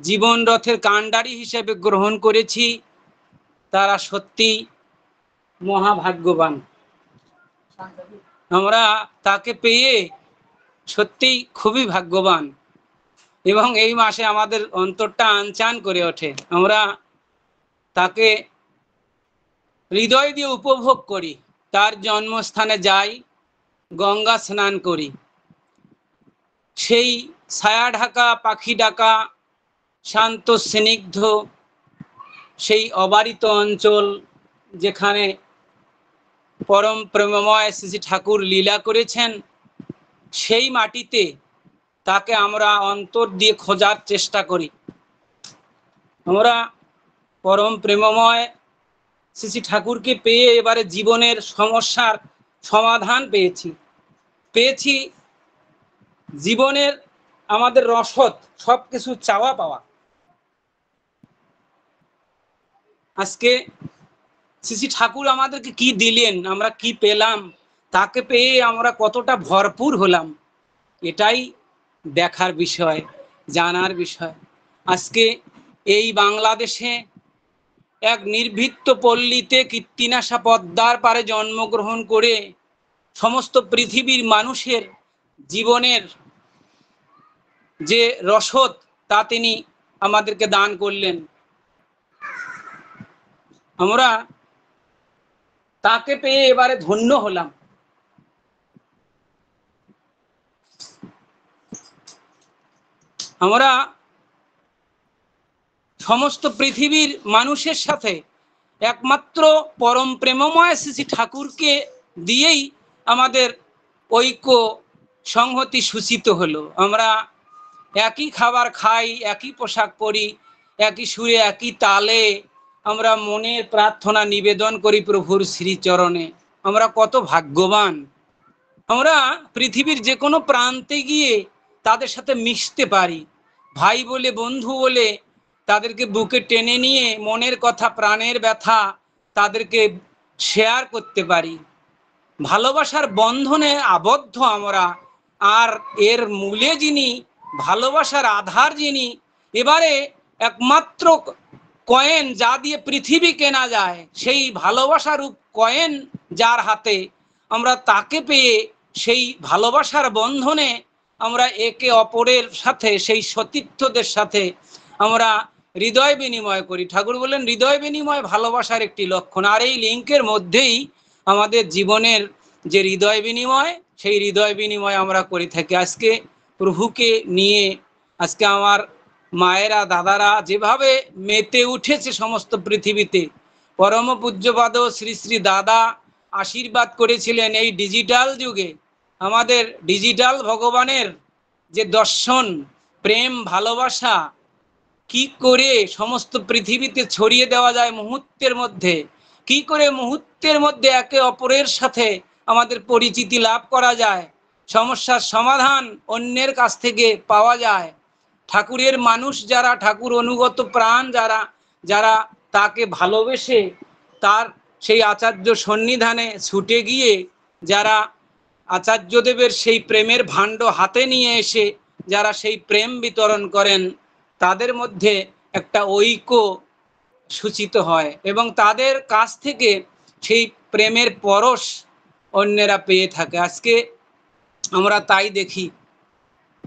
জীবন রথের কাণ্ডারী হিসেবে গ্রহণ করেছি, তারা সত্যি মহাভাগ্যবান। আমরা তাকে পেয়ে সত্যি খুবই ভাগ্যবান এবং এই মাসে আমাদের অন্তরটা আনচান করে ওঠে। আমরা তাকে হৃদয় দিয়ে উপভোগ করি, তার জন্মস্থানে যাই, গঙ্গা স্নান করি, সেই ছায়া ঢাকা পাখি ডাকা শান্ত স্নিগ্ধ সেই অবারিত অঞ্চল, যেখানে পরম প্রেমময় শ্রী ঠাকুর লীলা করেছেন, সেই মাটিতে তাকে আমরা অন্তর দিয়ে খোঁজার চেষ্টা করি। আমরা পরম প্রেমময় শ্রী ঠাকুরকে পেয়ে এবারে জীবনের সমস্যার সমাধান পেয়েছি জীবনের আমাদের রসদ, সব কিছু চাওয়া পাওয়া। আজকে শ্রী ঠাকুর আমাদেরকে কি দিলেন, আমরা কি পেলাম, তাকে পেয়ে আমরা কতটা ভরপুর হলাম, এটাই দেখার বিষয়, জানার বিষয়। আজকে এই বাংলাদেশে এক নির্ভীত পল্লীতে কীর্তিনাশা পদ্মার পারে জন্মগ্রহণ করে সমস্ত পৃথিবীর মানুষের জীবনের যে রসদ তা তিনি আমাদেরকে দান করলেন। আমরা তাকে পেয়ে এবারে ধন্য হলাম। আমরা সমস্ত পৃথিবীর মানুষের সাথে একমাত্র পরম প্রেমময় শ্রী ঠাকুরকে দিয়েই আমাদের ঐক্য সংহতি সূচিত হলো। আমরা একই খাবার খাই, একই পোশাক পরি, একই সুরে একই তালে আমরা মনের প্রার্থনা নিবেদন করি প্রভুর শ্রীচরণে। আমরা কত ভাগ্যবান। আমরা পৃথিবীর যে কোনো প্রান্তে গিয়ে তাদের সাথে মিশতে পারি, ভাই বলে বন্ধু বলে তাদেরকে বুকে টেনে নিয়ে মনের কথা প্রাণের ব্যথা তাদেরকে শেয়ার করতে পারি। ভালোবাসার বন্ধনে আবদ্ধ আমরা। আর এর মূলে যিনি, ভালোবাসার আধার যিনি, এবারে একমাত্র কয়েন যা দিয়ে পৃথিবী কেনা যায়, সেই ভালোবাসার কয়েন যার হাতে, আমরা তাকে পেয়ে সেই ভালোবাসার বন্ধনে আমরা একে অপরের সাথে, সেই সতীর্থদের সাথে আমরা হৃদয় বিনিময় করি। ঠাকুর বলেন হৃদয় বিনিময় ভালোবাসার একটি লক্ষণ। আর এই লিঙ্কের মধ্যেই আমাদের জীবনের যে হৃদয় বিনিময়, সেই হৃদয় বিনিময় আমরা করে থাকি। আজকে প্রভুকে নিয়ে আজকে আমার মায়েরা দাদারা যেভাবে মেতে উঠেছে সমস্ত পৃথিবীতে, পরম পূজ্যপাদ শ্রী শ্রী দাদা আশীর্বাদ করেছিলেন এই ডিজিটাল যুগে আমাদের ডিজিটাল ভগবানের যে দর্শন, প্রেম, ভালোবাসা কি করে সমস্ত পৃথিবীতে ছড়িয়ে দেওয়া যায় মুহূর্তের মধ্যে, কি করে মুহূর্তের মধ্যে একে অপরের সাথে আমাদের পরিচিতি লাভ করা যায়, সমস্যার সমাধান অন্যের কাছ থেকে পাওয়া যায়। ঠাকুরের মানুষ যারা, ঠাকুর অনুগত প্রাণ যারা, যারা তাকে ভালোবেসে তার সেই আচার্য সন্নিধানে ছুটে গিয়ে যারা আচার্যদেবের সেই প্রেমের ভাণ্ড হাতে নিয়ে এসে যারা সেই প্রেম বিতরণ করেন, তাদের মধ্যে একটা ঐক্য সূচিত হয় এবং তাদের কাছ থেকে সেই প্রেমের পরশ অন্যেরা পেয়ে থাকে। আজকে আমরা তাই দেখি,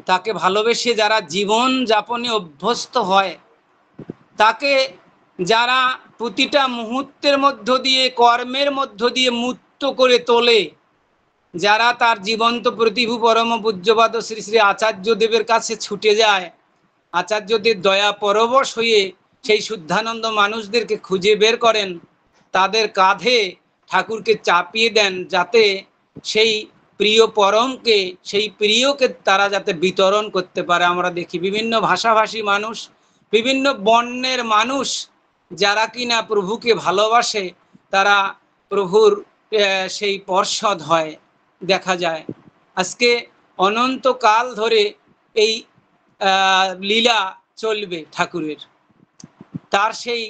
তাকে ভালোবেসে যারা জীবন যাপনে অভ্যস্ত হয়, তাকে যারা প্রতিটা মুহূর্তের মধ্য দিয়ে, কর্মের মধ্য দিয়ে মুক্ত করে তোলে, যারা তার জীবন্ত প্রতিভু পরম পূজ্যপাদ শ্রী শ্রী আচার্যদেবের কাছে ছুটে যায়, আচার্যদের দয়া পরবশ হয়ে সেই শুদ্ধানন্দ মানুষদেরকে খুঁজে বের করেন, তাদের কাঁধে ঠাকুরকে চাপিয়ে দেন, যাতে সেই প্রিয় পরমকে, সেই প্রিয়কে তারা যাতে বিতরণ করতে পারে। আমরা দেখি বিভিন্ন ভাষাভাষী মানুষ, বিভিন্ন বর্ণের মানুষ যারা কিনা প্রভুকে ভালোবাসে, তারা প্রভুর সেই পর্ষদ হয় দেখা যায়। আজকে অনন্তকাল ধরে এই লীলা চলবে ঠাকুরের, তার সেই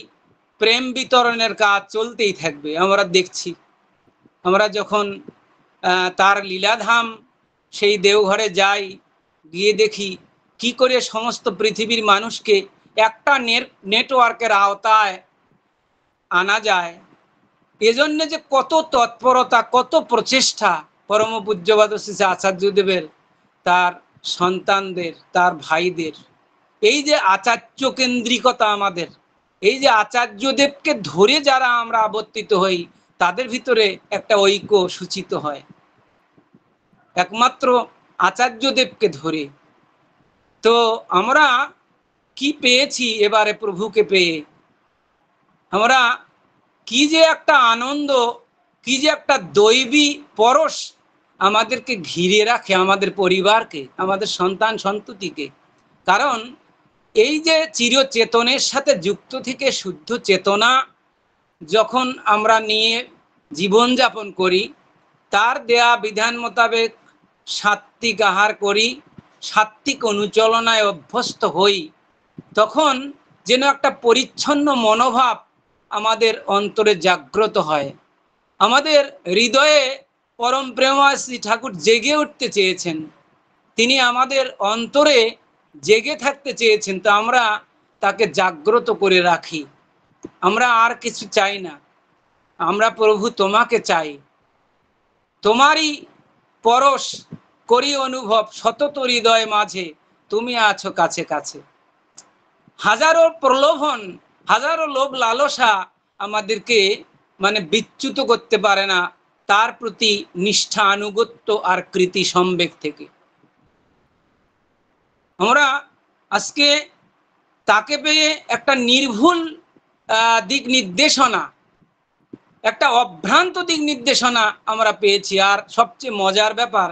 প্রেম বিতরণের কাজ চলতেই থাকবে। আমরা দেখছি, আমরা যখন তার লীলাধাম সেই দেওঘরে যাই, গিয়ে দেখি কি করে সমস্ত পৃথিবীর মানুষকে একটা নেটওয়ার্কের আওতায় আনা যায়, এজন্য যে কত তৎপরতা, কত প্রচেষ্টা পরম পূজ্যপাদ শ্রী আচার্যদেবের, তার সন্তানদের, তার ভাইদের, এই যে আচার্য কেন্দ্রিকতা আমাদের, এই যে আচার্যদেবকে ধরে যারা আমরা আবর্তিত হই, তাদের ভিতরে একটা ঐক্য সূচিত হয় একমাত্র আচার্যদেবকে ধরে। তো আমরা কি পেয়েছি এবারে প্রভুকে পেয়ে? আমরা কি যে একটা আনন্দ, কি যে একটা দৈবী পরশ আমাদেরকে ঘিরে রাখে, আমাদের পরিবারকে, আমাদের সন্তান সন্ততিকে। কারণ এই যে চিরচেতনের সাথে যুক্ত থেকে শুদ্ধ চেতনা যখন আমরা নিয়ে জীবনযাপন করি, তার দেয়া বিধান মোতাবেক সাত্ত্বিক আহার করি, সাত্ত্বিক অনুচলনায় অভ্যস্ত হই, তখন যেন একটা পরিচ্ছন্ন মনোভাব আমাদের অন্তরে জাগ্রত হয়। আমাদের হৃদয়ে পরম প্রেমময় শ্রী ঠাকুর জেগে উঠতে চেয়েছেন, তিনি আমাদের অন্তরে জেগে থাকতে চেয়েছেন। তো আমরা তাকে জাগ্রত করে রাখি। আমরা আর কিছু চাই না, আমরা প্রভু তোমাকে চাই, তোমারই পরশ করি অনুভব, সতত হৃদয় মাঝে তুমি আছো কাছে কাছে। হাজারো প্রলোভন, হাজারো লোভ লালসা আমাদেরকে বিচ্যুত করতে পারে না তার প্রতি নিষ্ঠা, আনুগত্য আর কৃতি সম্বেগ থেকে। আমরা আজকে তাকে পেয়ে একটা নির্ভুল দিক নির্দেশনা, একটা অভ্রান্ত দিক নির্দেশনা আমরা পেয়েছি। আর সবচেয়ে মজার ব্যাপার,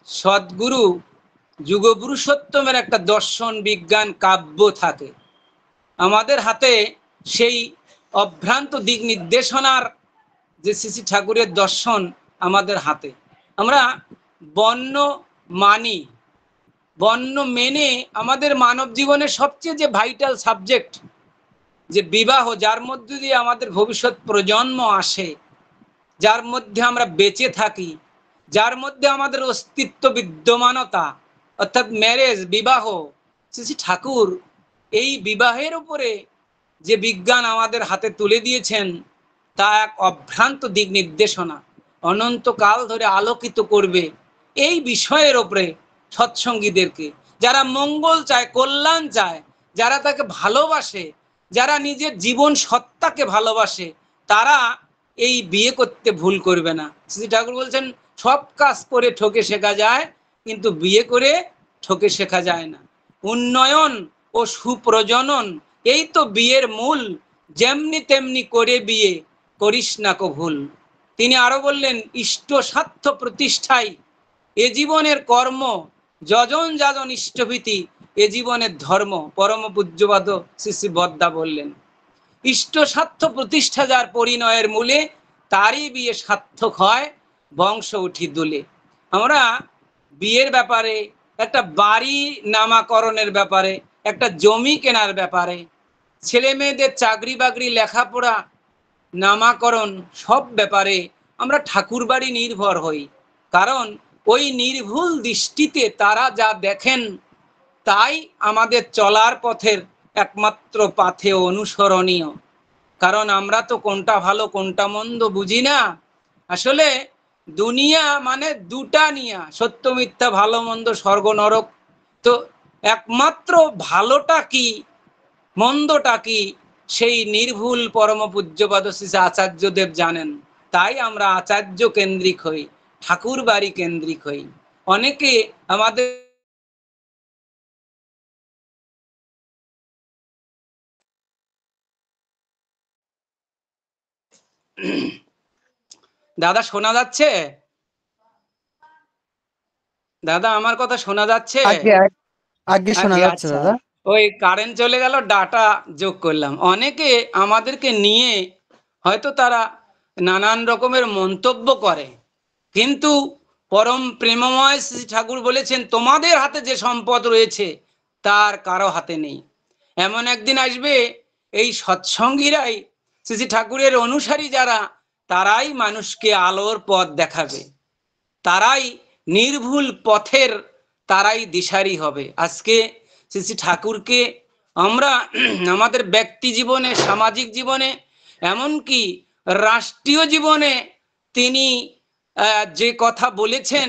সদ্গুরু যুগপুরুষোত্তমের একটা দর্শন বিজ্ঞান কাব্য থাকে আমাদের হাতে। সেই অভ্রান্ত দিক নির্দেশনার যে শ্রী ঠাকুরের দর্শন আমাদের হাতে, আমরা বর্ণ মানি, বর্ণ মেনে আমাদের মানব জীবনের সবচেয়ে যে ভাইটাল সাবজেক্ট যে বিবাহ, যার মধ্যে দিয়ে আমাদের ভবিষ্যৎ প্রজন্ম আসে, যার মধ্যে আমরা বেঁচে থাকি, যার মধ্যে আমাদের অস্তিত্ব বিদ্যমানতা, অর্থাৎ ম্যারেজ, বিবাহ, শ্রী ঠাকুর এই বিবাহের উপরে যে বিজ্ঞান আমাদের হাতে তুলে দিয়েছেন, তা এক অভ্রান্ত দিক নির্দেশনা, অনন্তকাল ধরে আলোকিত করবে এই বিষয়ের ওপরে সৎসঙ্গীদেরকে। যারা মঙ্গল চায়, কল্যাণ চায়, যারা তাকে ভালোবাসে, যারা নিজের জীবন সত্তাকে ভালোবাসে, তারা এই বিয়ে করতে ভুল করবে না। শ্রী ঠাকুর বলছেন, সব কাজ করে ঠকে শেখা যায়, কিন্তু বিয়ে করে ঠকে শেখা যায় না। উন্নয়ন ও সুপ্রজনন এই তো বিয়ের মূল, যেমনি তেমনি করে বিয়ে করিস না কো ভুল। তিনি আরো বললেন, ইষ্ট স্বার্থ প্রতিষ্ঠাই এ জীবনের কর্ম, যজন যাজন ইষ্টভীতি এ জীবনের ধর্ম। পরম পূজ্যপাদ শ্রী শ্রী বদ্দা বললেন, ইষ্ট স্বার্থ প্রতিষ্ঠা যার পরিণয়ের মূলে, তারই বিয়ে সার্থক হয়, বংশ উঠি দুলে। আমরা বিয়ের ব্যাপারে, একটা বাড়ি নামাকরণের ব্যাপারে, একটা জমি কেনার ব্যাপারে, ছেলে মেয়েদের চাকরি বাকরি, লেখাপড়া, নামাকরণ, সব ব্যাপারে আমরা ঠাকুর বাড়ি নির্ভর হই। কারণ ওই নির্ভুল দৃষ্টিতে তারা যা দেখেন, তাই আমাদের চলার পথের একমাত্র পাথে অনুসরণীয়। কারণ আমরা তো কোনটা ভালো কোনটা মন্দ বুঝি না। আসলে দুনিয়া দুটা নিয়া, সত্য মিথ্যা, ভালো মন্দ, স্বর্গ নরক। তো একমাত্র ভালোটা কি মন্দটা কি, সেই নির্ভুল পরম পূজ্যপাদ শ্রী আচার্যদেব জানেন। তাই আমরা আচার্য কেন্দ্রিক হই, ঠাকুর বাড়ি কেন্দ্রিক হই। অনেকে আমাদের দাদা শোনা যাচ্ছে? দাদা আমার কথা শোনা যাচ্ছে? আগে শোনা যাচ্ছে দাদা। ওই কারেন্ট চলে গেল, ডাটা যোগ করলাম। অনেকে আমাদেরকে নিয়ে হয়তো তারা নানান রকমের মন্তব্য করে, কিন্তু পরম প্রেমময় শ্রী ঠাকুর বলেছেন, তোমাদের হাতে যে সম্পদ রয়েছে তার কারো হাতে নেই। এমন একদিন আসবে, এই সৎসঙ্গীরাই, শ্রী ঠাকুরের অনুসারী যারা, তারাই মানুষকে আলোর পথ দেখাবে, তারাই নির্ভুল পথের, তারাই দিশারি হবে। আজকে শ্রী ঠাকুরকে আমরা আমাদের ব্যক্তি জীবনে, সামাজিক জীবনে, এমনকি রাষ্ট্রীয় জীবনে তিনি যে কথা বলেছেন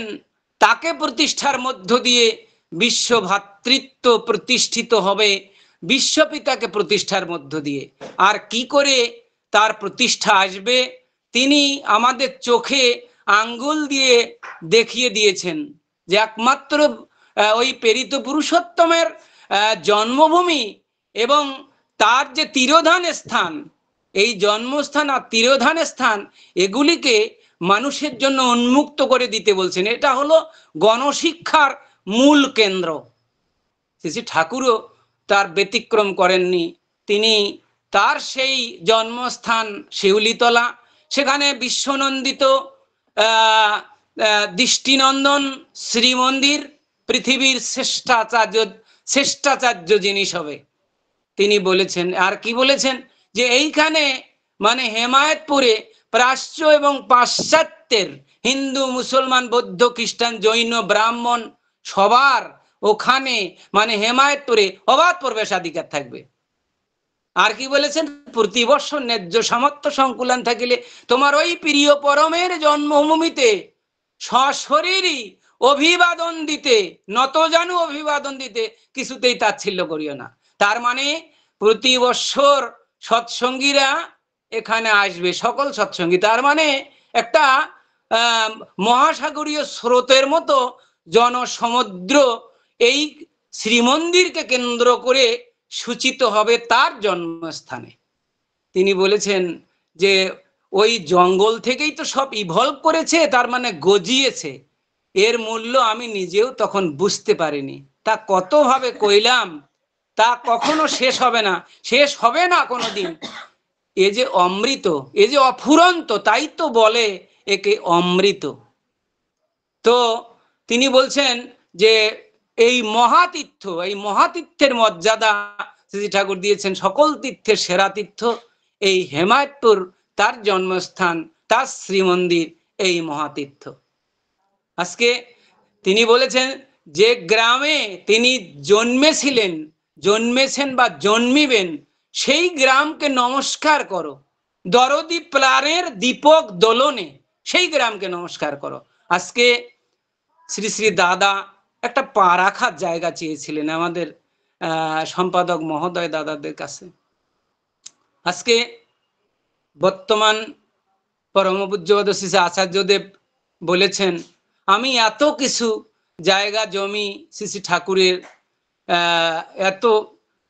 তাকে প্রতিষ্ঠার মধ্য দিয়ে বিশ্ব ভ্রাতৃত্ব প্রতিষ্ঠিত হবে, বিশ্বপিতাকে প্রতিষ্ঠার মধ্য দিয়ে। আর কি করে তার প্রতিষ্ঠা আসবে তিনি আমাদের চোখে আঙ্গুল দিয়ে দেখিয়ে দিয়েছেন যে একমাত্র ওই প্রেরিত পুরুষোত্তমের জন্মভূমি এবং তার যে তিরোধান স্থান, এই জন্মস্থান আর তিরোধান স্থান এগুলিকে মানুষের জন্য উন্মুক্ত করে দিতে বলছেন। এটা হলো গণশিক্ষার মূল কেন্দ্র। শ্রী ঠাকুরও তার ব্যতিক্রম করেননি। তিনি তার সেই জন্মস্থান শিউলিতলা, সেখানে বিশ্বনন্দিত দৃষ্টিনন্দন শ্রীমন্দির, পৃথিবীর শ্রেষ্ঠাচার্য জিনিস হবে তিনি বলেছেন। আর কি বলেছেন যে এইখানে মানে হেমায়েতপুরে প্রাচ্য এবং পাশ্চাত্যের হিন্দু, মুসলমান, বৌদ্ধ, খ্রিস্টান, জৈন, ব্রাহ্মণ সবার ওখানে মানে হেমায়েতপুরে অবাধ প্রবেশাধিকার থাকবে। আর কি বলেছেন, প্রতি বৎসর ন্যায্য সামর্থ্য সংকুলান থাকিলে তোমার ওই প্রিয় পরমের জন্মভূমিতে সশরীরই অভিবাদন দিতে, নতজানু অভিবাদন দিতে কিছুতেই তাচ্ছিল্য করিও না। তার মানে প্রতি বৎসর সৎসঙ্গীরা এখানে আসবে, সকল সৎসঙ্গী। তার মানে একটা মহাসাগরীয় স্রোতের মতো জনসমুদ্র এই শ্রীমন্দিরকে কেন্দ্র করে সূচিত হবে তার জন্মস্থানে। তিনি বলেছেন যে ওই জঙ্গল থেকেই তো সব ইভলভ করেছে, তার মানে গজিয়েছে। এর মূল্য আমি নিজেও তখন বুঝতে পারিনি। তা কতভাবে কইলাম, তা কখনো শেষ হবে না, শেষ হবে না কোনোদিন। এ যে অমৃত, এ যে অফুরন্ত, তাই তো বলে একে অমৃত। তো তিনি বলছেন যে এই মহাতীর্থ, এই মহাতীর্থের মর্যাদা শ্রী ঠাকুর দিয়েছেন সকল তীর্থের সেরা তীর্থ এই হেমায়েতপুর, তার জন্মস্থান, তার শ্রীমন্দির, এই মহাতীর্থ। আজকে তিনি বলেছেন যে গ্রামে তিনি জন্মেছেন বা জন্মিবেন, সেই গ্রামকে নমস্কার করো। দরদি প্রাণের দীপক দোলনে সেই গ্রামকে নমস্কার করো। আজকে শ্রী শ্রী দাদা একটা পা রাখার জায়গা চেয়েছিলেন আমাদের সম্পাদক মহোদয় দাদাদের কাছে। আজকে বর্তমান পরম পূজ্যপাদ শ্রী আচার্যদেব বলেছেন আমি এত কিছু জায়গা জমি শ্রী শ্রী ঠাকুরের এত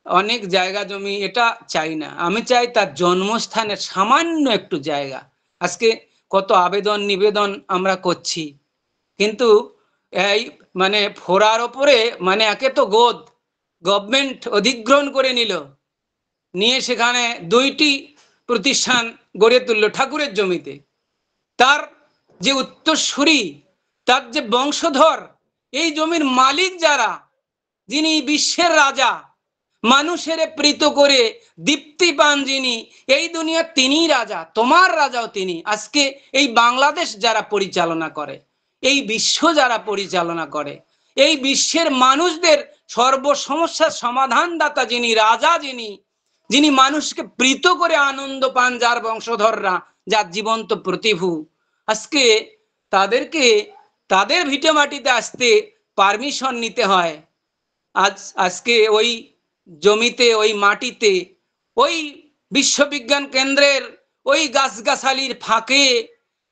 অনেক জায়গা জমি এটা চাই না, আমি চাই তার জন্মস্থানের সামান্য একটু জায়গা। আজকে কত আবেদন নিবেদন আমরা করছি, কিন্তু এই মানে ফোরার ওপরে মানে একে তো গভর্নমেন্ট অধিগ্রহণ করে নিয়ে সেখানে 2টি প্রতিষ্ঠান গড়ে তুললো ঠাকুরের জমিতে। তার যে উত্তরসূরি, তার যে বংশধর, এই জমির মালিক যারা, যিনি বিশ্বের রাজা, মানুষের প্রীত করে দীপ্তি পান যিনি, এই দুনিয়া তিনিই রাজা, তোমার রাজাও তিনি। আজকে এই বাংলাদেশ যারা পরিচালনা করে, এই বিশ্ব যারা পরিচালনা করে, এই বিশ্বের মানুষদের সর্বসমস্যার সমাধানদাতা যিনি, রাজা যিনি মানুষকে প্রীত করে আনন্দ পান, যার বংশধররা, যার জীবন্ত প্রতিভু, আজকে তাদেরকে তাদের ভিটে মাটিতে আসতে পারমিশন নিতে হয়। আজকে ওই জমিতে, ওই মাটিতে, ওই বিশ্ববিজ্ঞান কেন্দ্রের ওই গাছগাছালির ফাঁকে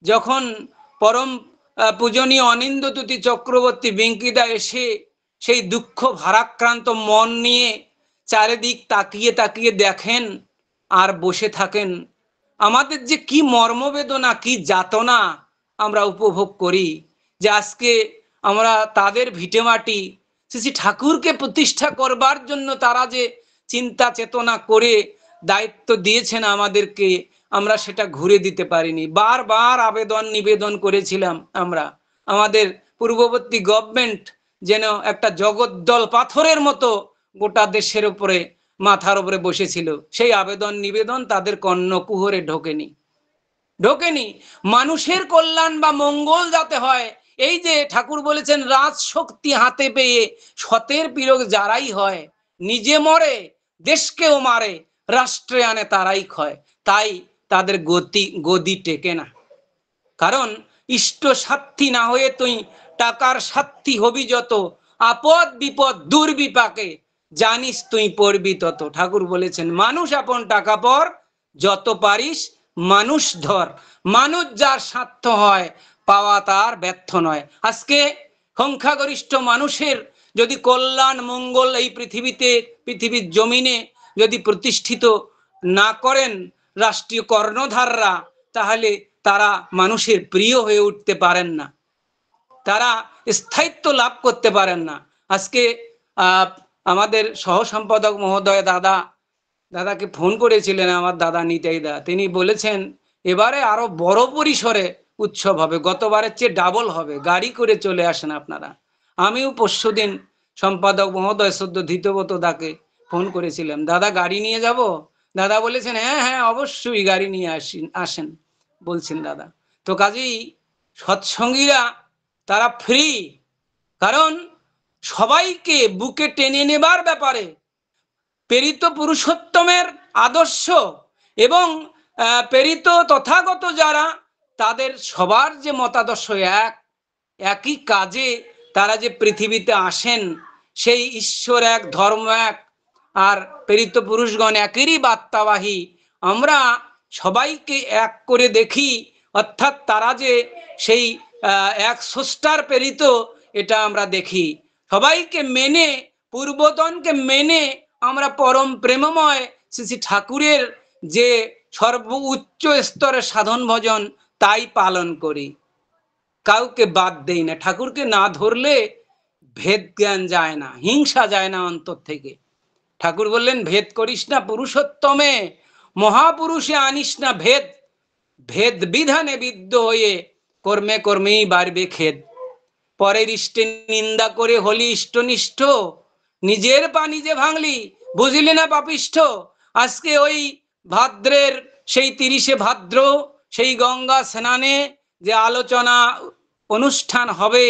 যখন পরম পূজনীয় অনিন্দ্যতুতি চক্রবর্তী বেঙ্কিদা এসে সেই দুঃখ ভারাক্রান্ত মন নিয়ে চারিদিক তাকিয়ে তাকিয়ে দেখেন আর বসে থাকেন, আমাদের যে কি মর্মবেদনা, কি যাতনা আমরা উপভোগ করি, যে আজকে আমরা তাদের ভিটেমাটি শ্রী ঠাকুরকে প্রতিষ্ঠা করবার জন্য তারা যে চিন্তা চেতনা করে দায়িত্ব দিয়েছেন আমাদেরকে, আমরা সেটা ঘুরে দিতে পারিনি। বারবার আবেদন নিবেদন করেছিলাম আমরা, আমাদের পূর্ববর্তী গভর্নমেন্ট যেন একটা জগদ্দল পাথরের মতো গোটা দেশের উপরে, মাথার উপরে বসেছিল। সেই আবেদন নিবেদন তাদের কর্ণকুহরে ঢোকেনি। মানুষের কল্যাণ বা মঙ্গল যাতে হয়, এই যে ঠাকুর বলেছেন রাজ শক্তি হাতে পেয়ে সতের পীড়ক যারাই হয়, নিজে মরে দেশকেও মারে, রাষ্ট্রে আনে তারাই ক্ষয়। তাই তাদের গদি টেকে না। কারণ ইষ্ট সাথী না হয়ে তুই টাকার সাথী হবি যত, আপদ বিপদ দুর্বিপাকে জানিস তুই পড়বি তত। ঠাকুর বলেছেন মানুষ আপন টাকা পর, যত পারিস মানুষ ধর। মানুষ যার স্বার্থ হয়, পাওয়া তার ব্যর্থ নয়। আজকে সংখ্যাগরিষ্ঠ মানুষের যদি কল্যাণ মঙ্গল এই পৃথিবীর জমিনে যদি প্রতিষ্ঠিত না করেন রাষ্ট্রীয় কর্ণধাররা, তাহলে তারা মানুষের প্রিয় হয়ে উঠতে পারেন না, তারা স্থায়িত্ব লাভ করতে পারেন না। আজকে আমাদের সহ সম্পাদক মহোদয় দাদাকে ফোন করেছিলেন, আমার দাদা নিতাই দা, তিনি বলেছেন এবারে আরো বড় পরিসরে উৎসব হবে, গতবারের চেয়ে ডাবল হবে, গাড়ি করে চলে আসেন আপনারা। আমিও পরশুদিন সম্পাদক মহোদয় সদ্য ধৃতব্রত দাকে ফোন করেছিলাম, দাদা গাড়ি নিয়ে যাব? দাদা বলেছেন হ্যাঁ হ্যাঁ অবশ্যই গাড়ি নিয়ে আসেন বলছেন দাদা। তো কাজেই সৎসঙ্গীরা তারা ফ্রি, কারণ সবাইকে বুকে টেনে নেবার ব্যাপারে প্রেরিত পুরুষোত্তমের আদর্শ এবং প্রেরিত তথাগত যারা, তাদের সবার যে মতাদর্শ একই কাজে তারা যে পৃথিবীতে আসেন, সেই ঈশ্বর এক, ধর্ম এক, আর প্রেরিত পুরুষগণ একেরই বার্তাবাহী। আমরা সবাইকে এক করে দেখি, অর্থাৎ তারা যে সেই এক স্রষ্টার প্রেরিত, এটা আমরা দেখি। সবাইকে মেনে, পূর্বতনকে মেনে আমরা পরম প্রেমময় শ্রী ঠাকুরের যে সর্বোচ্চ স্তরের সাধন ভজন তাই পালন করি, কাউকে বাদ দেই না। ঠাকুরকে না ধরলে ভেদ জ্ঞান যায় না, হিংসা যায় না অন্তর থেকে। ঠাকুর বললেন ভেদ করিস না পুরুষোত্তমে, মহাপুরুষে আনিস না ভেদ, ভেদ বিধানে বিদ্ধ হয়ে কর্মে কর্মেই বাড়বে খেদ। পরের ইষ্টে নিন্দা করে হলি ইষ্টনিষ্ঠ, নিজের পা নিজে ভাঙলি বুঝলি না পাপিষ্ঠ। আজকে ওই ভাদ্রের সেই 30শে ভাদ্র, সেই গঙ্গা স্নানে যে আলোচনা অনুষ্ঠান হবে,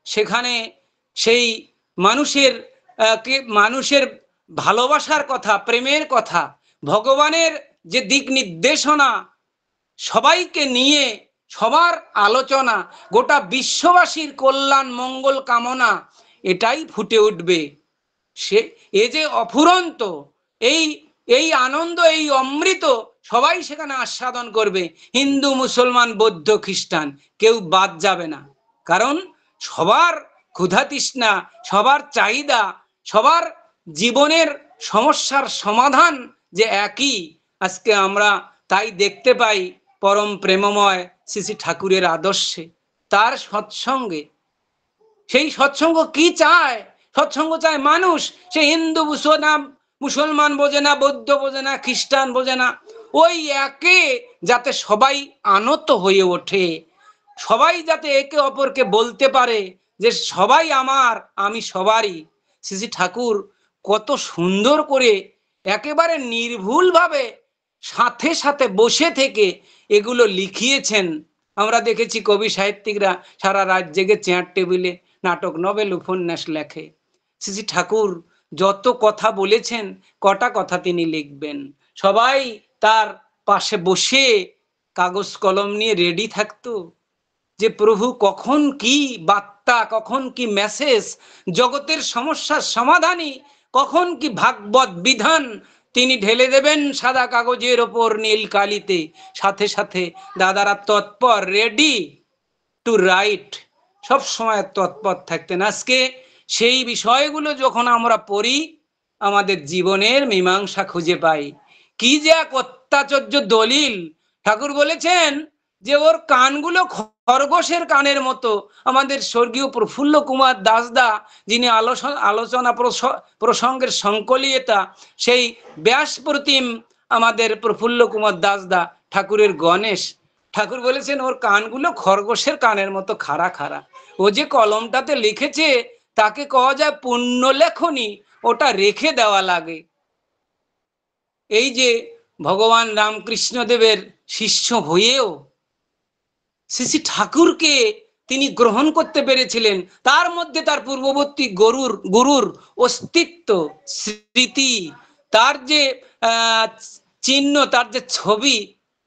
সেখানে সেই মানুষের ভালোবাসার কথা, প্রেমের কথা, ভগবানের যে দিক নির্দেশনা, সবাইকে নিয়ে সবার আলোচনা, গোটা বিশ্ববাসীর কল্যাণ মঙ্গল কামনা, এটাই ফুটে উঠবে। সে এ যে অফুরন্ত এই আনন্দ, এই অমৃত সবাই সেখানে আস্বাদন করবে। হিন্দু মুসলমান বৌদ্ধ খ্রিস্টান কেউ বাদ যাবে না, কারণ সবার ক্ষুধা তৃষ্ণা, সবার চাহিদা, সবার জীবনের সমস্যার সমাধান যে একই। আজকে আমরা তাই দেখতে পাই পরম প্রেমময় শ্রী ঠাকুরের আদর্শে, তার সৎসঙ্গে। সেই সৎসঙ্গ কি চায়? সৎসঙ্গ চায় মানুষ। সে হিন্দু বুঝো না, মুসলমান বোঝে না, বৌদ্ধ বোঝে না, খ্রিস্টান বোঝে না, ওই একে যাতে সবাই আনত হয়ে ওঠে, সবাই যাতে একে অপরকে বলতে পারে যে সবাই আমার, আমি সবারই। শ্রী ঠাকুর কত সুন্দর করে একেবারে নির্ভুলভাবে সাথে সাথে বসে থেকে এগুলো লিখিয়েছেন। আমরা দেখেছি কবি সাহিত্যিকরা সারা রাত জেগে চেয়ার টেবিলে নাটক, নভেল, উপন্যাস লেখে। শ্রী ঠাকুর যত কথা বলেছেন, কটা কথা তিনি লিখবেন, সবাই তার পাশে বসে কাগজ কলম নিয়ে রেডি থাকতো যে প্রভু কখন কি বার্তা, কখন কি মেসেজ, জগতের সমস্যার সমাধানই কখন কি ভাগবত বিধান তিনি ঢেলে দেবেন সাদা কাগজের ওপর নীল কালিতে। সাথে সাথে দাদারা তৎপর, রেডি টু রাইট, সব সময় তৎপর থাকতেন। আজকে সেই বিষয়গুলো যখন আমরা পড়ি, আমাদের জীবনের মীমাংসা খুঁজে পাই। কি যে এক অত্যাচার্য দলিল! ঠাকুর বলেছেন যে ওর কানগুলো খরগোশের কানের মতো। আমাদের স্বর্গীয় প্রফুল্ল কুমার দাসদা, যিনি আলোচনা প্রসঙ্গের সংকলিতা, সেই ব্যাস প্রতিম আমাদের প্রফুল্ল কুমার দাসদা ঠাকুরের গণেশ, ঠাকুর বলেছেন ওর কানগুলো খরগোশের কানের মতো খাড়া খাড়া। ও যে কলমটাতে লিখেছে তাকে কওয়া যায় পুণ্য লেখনী, ওটা রেখে দেওয়া লাগে। এই যে ভগবান রামকৃষ্ণ দেবের শিষ্য হয়েও শ্রী ঠাকুরকে তিনি গ্রহণ করতে পেরেছিলেন, তার মধ্যে তার পূর্ববর্তী গুরুর অস্তিত্ব, স্মৃতি, তার যে চিহ্ন, তার যে ছবি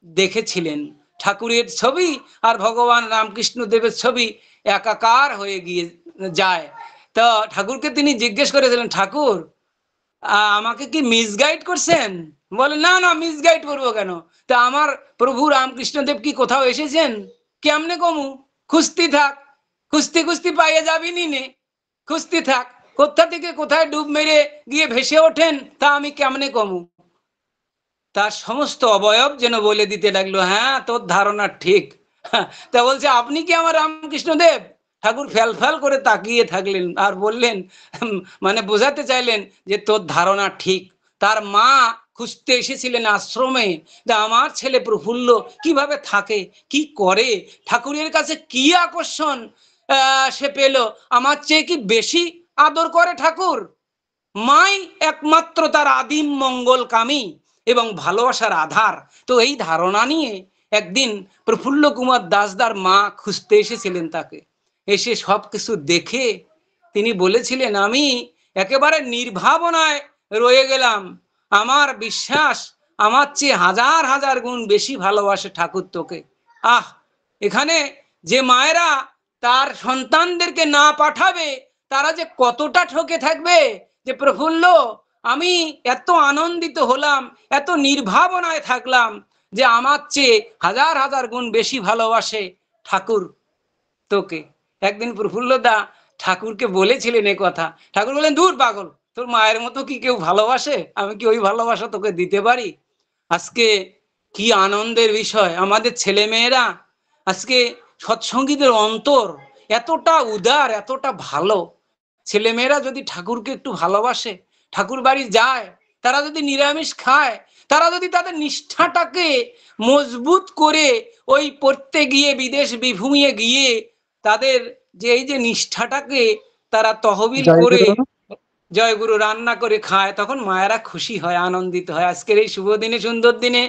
দেখেছিলেন, ঠাকুরের ছবি আর ভগবান রামকৃষ্ণ দেবের ছবি একাকার হয়ে গিয়ে যায়। তো ঠাকুরকে তিনি জিজ্ঞেস করেছিলেন, ঠাকুর আমাকে কি মিসগাইড করছেন? বলে, না না, মিসগাইড করবো কেন? তা আমার প্রভু রামকৃষ্ণদেব কি কোথাও এসেছেন? কেমনে কমু? খুঁজতে থাক, খুঁজতে খুঁজতে পাইয়ে যাবি নে, খুঁজতে থাক। কোথা থেকে কোথায় ডুব মেরে গিয়ে ভেসে ওঠেন তা আমি কেমনে কমু? তার সমস্ত অবয়ব যেন বলে দিতে লাগলো, হ্যাঁ তোর ধারণা ঠিক। তা বলছে, আপনি কি আমার রামকৃষ্ণদেব? ঠাকুর ফ্যাল ফ্যাল করে তাকিয়ে থাকলেন আর বললেন, মানে বোঝাতে চাইলেন যে তোর ধারণা ঠিক। তার মা খুঁজতে এসেছিলেন আশ্রমে যে আমার ছেলে প্রফুল্ল কিভাবে থাকে, কি করে, ঠাকুরের কাছে কি আকর্ষণ সে পেল, আমার চেয়ে কি বেশি আদর করে ঠাকুর? মাই একমাত্র তার আদিম মঙ্গলকামী এবং ভালোবাসার আধার। তো এই ধারণা নিয়ে একদিন প্রফুল্ল কুমার দাসদার মা খুঁজতে এসেছিলেন তাকে। এসে সবকিছু দেখে তিনি বলেছিলেন, আমি একেবারে নির্ভাবনায় রয়ে গেলাম। আমার বিশ্বাস আমার চেয়ে হাজার হাজার গুণ বেশি ভালোবাসে ঠাকুর তোকে। আহ, এখানে যে মায়েরা তার সন্তানদেরকে না পাঠাবে তারা যে কতটা ঠকে থাকবে। যে প্রফুল্ল, আমি এত আনন্দিত হলাম, এত নির্ভাবনায় থাকলাম যে আমার চেয়ে হাজার হাজার গুণ বেশি ভালোবাসে ঠাকুর তোকে। একদিন প্রফুল্লদা ঠাকুরকে বলেছিলেন এ কথা। ঠাকুর বলেন, দূর পাগল, তোর মায়ের মতো কি কেউ ভালোবাসে? আমি কি ওই ভালোবাসা তোকে দিতে পারি? আজকে কি আনন্দের বিষয়, আমাদের ছেলে মেয়েরা আজকে সৎসঙ্গীদের অন্তর এতটা উদার, এতটা ভালো। ছেলে মেয়েরা যদি ঠাকুরকে একটু ভালোবাসে, ঠাকুর বাড়ি যায়, তারা যদি নিরামিষ খায়, তারা যদি তাদের নিষ্ঠাটাকে মজবুত করে ওই পড়তে গিয়ে বিদেশ বিভূমিয়ে গিয়ে তাদের যে এই যে নিষ্ঠাটাকে তারা তহবিল করে জয়গুরু রান্না করে খায়, তখন মায়েরা খুশি হয়, আনন্দিত হয়। আজকের এই শুভ দিনে, সুন্দর দিনে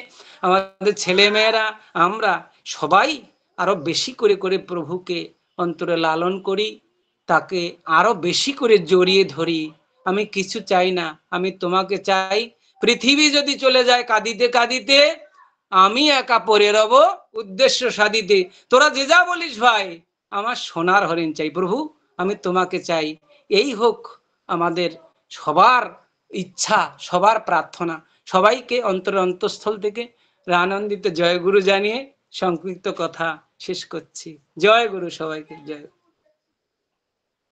আমাদের ছেলে মেয়েরা আমরা সবাই আরো বেশি করে করে প্রভুকে অন্তরে লালন করি, তাকে আরো বেশি করে জড়িয়ে ধরি। আমি কিছু চাই না, আমি তোমাকে চাই। পৃথিবী যদি চলে যায় কাঁদিতে কাঁদিতে, আমি একা পড়ে রব উদ্দেশ্য সাধিতে। তোরা যে যা বলিস ভাই, আমার সোনার হরিণ চাই প্রভু, আমি তোমাকে চাই। এই হোক আমাদের সবার ইচ্ছা, সবার প্রার্থনা। সবাইকে অন্তরস্থল থেকে আনন্দিত জয়গুরু জানিয়ে সংক্ষিপ্ত কথা শেষ করছি। জয় গুরু, সবাইকে জয়।